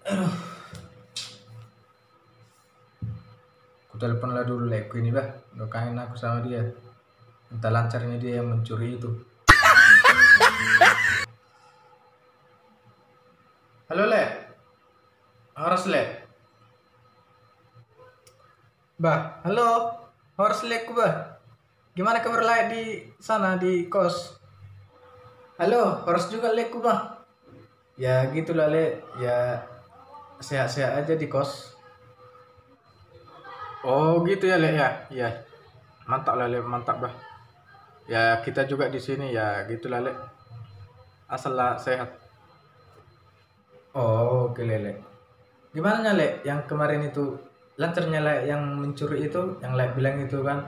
Aduh, aku telepon lah dulu lekku ini bah. Udah kangen aku sama dia. Entah lancarnya dia yang mencuri itu. Halo Le, Horas Le. Bah, halo. Horas Leku bah. Gimana kabar Le di sana di kos? Halo, Horas juga Leku bah. Ya gitulah Le, ya sehat-sehat aja di kos. Oh gitu ya Le ya. Iya. Mantap lah Le, mantap bah. Ya kita juga di sini ya gitulah Le. Asal lah sehat. Oh, oke Le. Gimana Le? Yang kemarin itu lancarnya Le yang mencuri itu, yang Le bilang itu kan.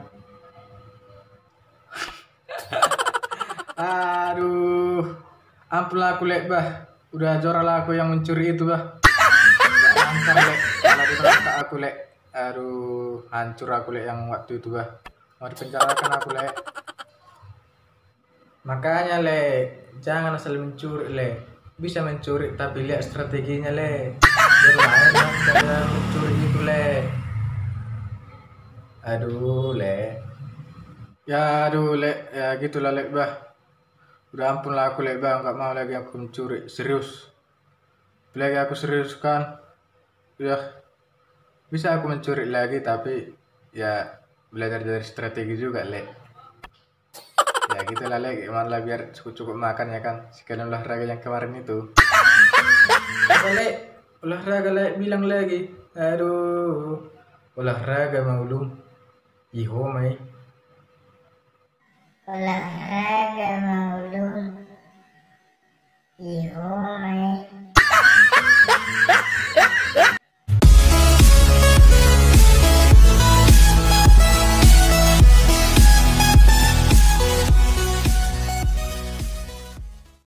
Aduh, ampun aku Le bah. Udah jora lah aku yang mencuri itu bah. Nggak lancar Le, malah diberangkat aku Le. Aduh, hancur aku Le yang waktu itu bah. Mau dipenjarakan aku Le. Makanya Le, jangan asal mencuri Le. Bisa mencuri tapi lihat strateginya Le. Bermain yang cara mencuri itu Le. Aduh Le. Ya aduh Le, ya gitulah Le bah. Udah ampun lah aku Le bah, nggak mau lagi aku mencuri. Serius. Lagi aku serius kan. Ya bisa aku mencuri lagi tapi ya belajar dari strategi juga Le. Ya gitulah Le, gimana lah biar cukup-cukup makan ya kan. Sekalian olahraga yang kemarin itu. Apa Le? Olahraga Le bilang lagi. Aduh. Olahraga maulum. Iho mai. Olahraga maulum, iho mai.